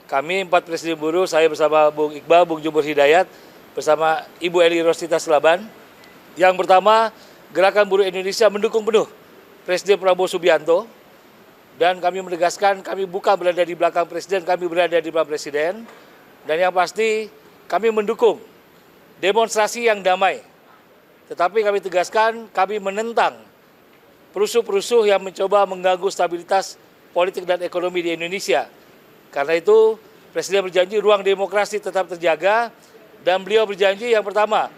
Kami 4 Presiden Buruh, saya bersama Bung Iqbal, Bung Jumur Hidayat, bersama Ibu Eli Rosita Selaban. Yang pertama, Gerakan Buruh Indonesia mendukung penuh Presiden Prabowo Subianto. Dan kami menegaskan kami bukan berada di belakang Presiden, kami berada di belakang Presiden. Dan yang pasti kami mendukung demonstrasi yang damai. Tetapi kami tegaskan kami menentang perusuh-perusuh yang mencoba mengganggu stabilitas politik dan ekonomi di Indonesia. Karena itu, Presiden berjanji ruang demokrasi tetap terjaga, dan beliau berjanji yang pertama,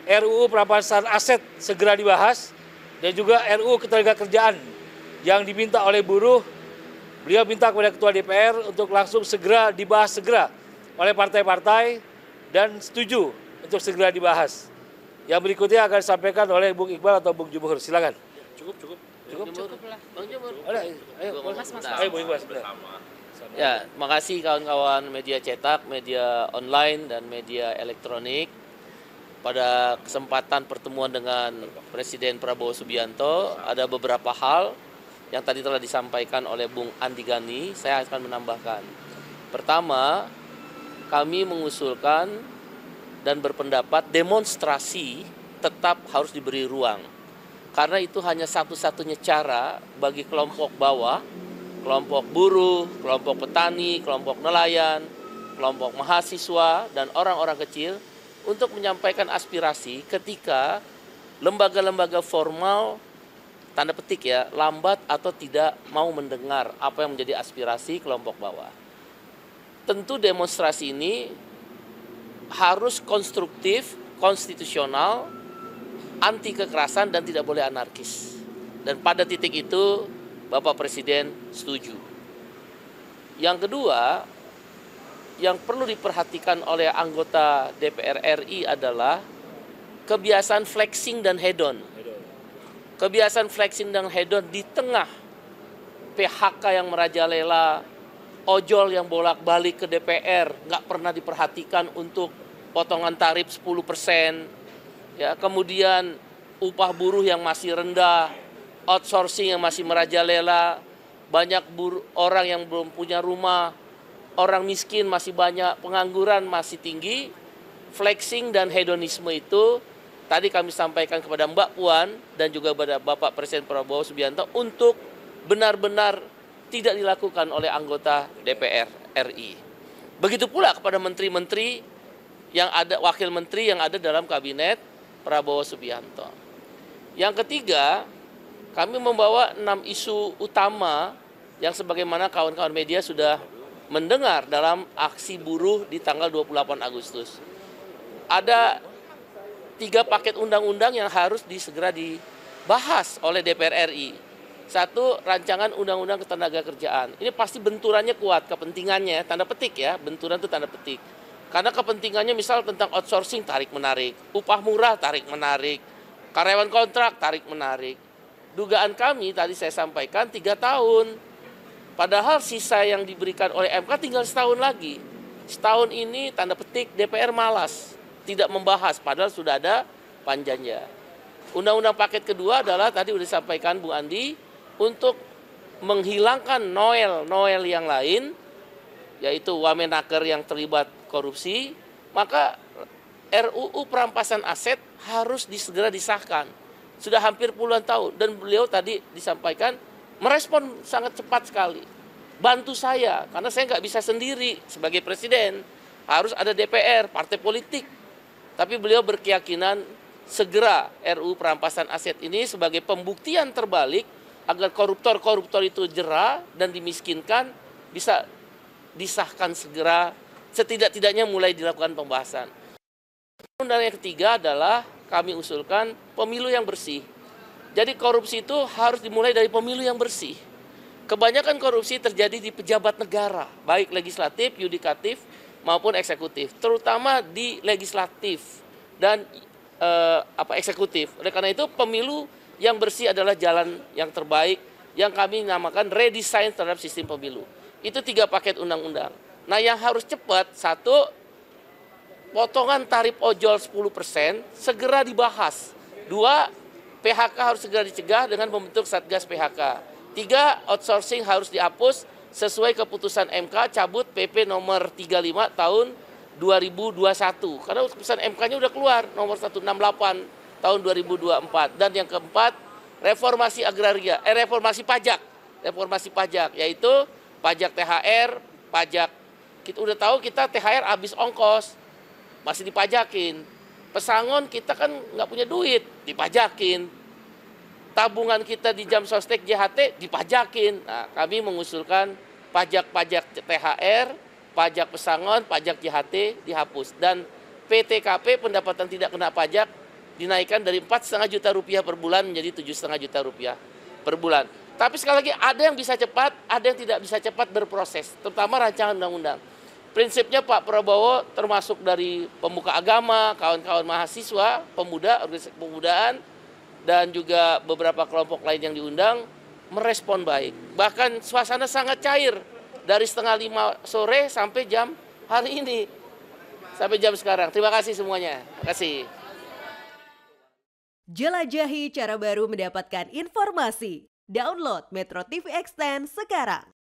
RUU perampasan aset segera dibahas, dan juga RUU ketenagakerjaan yang diminta oleh buruh. Beliau minta kepada Ketua DPR untuk langsung segera dibahas oleh partai-partai dan setuju untuk segera dibahas. Yang berikutnya akan disampaikan oleh Bung Iqbal atau Bung Jumur. Silakan. Cukup lah. Bang Jumur. Ayo, Bung Iqbal sebentar. Ya, makasih kawan-kawan media cetak, media online, dan media elektronik. Pada kesempatan pertemuan dengan Presiden Prabowo Subianto, ada beberapa hal yang tadi telah disampaikan oleh Bung Andi Gani, saya akan menambahkan. Pertama, kami mengusulkan dan berpendapat demonstrasi tetap harus diberi ruang. Karena itu hanya satu-satunya cara bagi kelompok bawah, kelompok buruh, kelompok petani, kelompok nelayan, kelompok mahasiswa, dan orang-orang kecil untuk menyampaikan aspirasi ketika lembaga-lembaga formal, tanda petik ya, lambat atau tidak mau mendengar apa yang menjadi aspirasi kelompok bawah. Tentu demonstrasi ini harus konstruktif, konstitusional, anti kekerasan, dan tidak boleh anarkis. Dan pada titik itu Bapak Presiden setuju. Yang kedua, yang perlu diperhatikan oleh anggota DPR RI adalah kebiasaan flexing dan hedon. Kebiasaan flexing dan hedon di tengah PHK yang merajalela, ojol yang bolak-balik ke DPR, nggak pernah diperhatikan untuk potongan tarif 10%, ya, kemudian upah buruh yang masih rendah, outsourcing yang masih merajalela, banyak orang yang belum punya rumah, orang miskin masih banyak, pengangguran masih tinggi. Flexing dan hedonisme itu tadi kami sampaikan kepada Mbak Puan dan juga kepada Bapak Presiden Prabowo Subianto untuk benar-benar tidak dilakukan oleh anggota DPR RI. Begitu pula kepada menteri-menteri yang ada, wakil menteri yang ada dalam kabinet Prabowo Subianto. Yang ketiga, kami membawa 6 isu utama yang sebagaimana kawan-kawan media sudah mendengar dalam aksi buruh di tanggal 28 Agustus. Ada 3 paket undang-undang yang harus segera dibahas oleh DPR RI. 1, rancangan undang-undang ketenagakerjaan. Ini pasti benturannya kuat, kepentingannya, tanda petik ya, benturan itu tanda petik. Karena kepentingannya misal tentang outsourcing tarik-menarik, upah murah tarik-menarik, karyawan kontrak tarik-menarik. Dugaan kami tadi saya sampaikan 3 tahun. Padahal sisa yang diberikan oleh MK tinggal setahun lagi. Setahun ini tanda petik DPR malas, tidak membahas padahal sudah ada panjangnya. Undang-undang paket kedua adalah tadi sudah disampaikan Bu Andi, untuk menghilangkan Noel yang lain, yaitu Wamenaker yang terlibat korupsi, maka RUU perampasan aset harus segera disahkan. Sudah hampir puluhan tahun, dan beliau tadi disampaikan merespon sangat cepat sekali. Bantu saya, karena saya nggak bisa sendiri sebagai presiden, harus ada DPR, partai politik. Tapi beliau berkeyakinan segera RUU perampasan aset ini sebagai pembuktian terbalik agar koruptor-koruptor itu jera dan dimiskinkan bisa disahkan segera, setidak-tidaknya mulai dilakukan pembahasan. Dan yang ketiga adalah kami usulkan pemilu yang bersih. Jadi korupsi itu harus dimulai dari pemilu yang bersih. Kebanyakan korupsi terjadi di pejabat negara, baik legislatif, yudikatif, maupun eksekutif. Terutama di legislatif dan eksekutif. Oleh karena itu pemilu yang bersih adalah jalan yang terbaik yang kami namakan redesign terhadap sistem pemilu. Itu 3 paket undang-undang. Nah yang harus cepat, 1, potongan tarif ojol 10% segera dibahas. 2, PHK harus segera dicegah dengan membentuk Satgas PHK. 3, outsourcing harus dihapus sesuai keputusan MK cabut PP nomor 35 tahun 2021. Karena keputusan MK-nya udah keluar nomor 168 tahun 2024. Dan yang keempat, reformasi agraria, reformasi pajak. Reformasi pajak yaitu pajak THR, pajak kita udah tahu kita THR habis ongkos, masih dipajakin. Pesangon kita kan nggak punya duit, dipajakin. Tabungan kita di jam sostek JHT dipajakin. Nah, kami mengusulkan pajak-pajak THR, pajak pesangon, pajak JHT dihapus. Dan PTKP pendapatan tidak kena pajak dinaikkan dari 4,5 juta rupiah per bulan menjadi 7,5 juta rupiah per bulan. Tapi sekali lagi ada yang bisa cepat, ada yang tidak bisa cepat berproses, terutama rancangan undang-undang. Prinsipnya Pak Prabowo termasuk dari pemuka agama, kawan-kawan mahasiswa, pemuda, organisasi kepemudaan, dan juga beberapa kelompok lain yang diundang merespon baik. Bahkan suasana sangat cair dari 4:30 sore sampai jam hari ini, sampai jam sekarang. Terima kasih semuanya. Terima kasih. Jelajahi cara baru mendapatkan informasi. Download Metro TV Extend sekarang.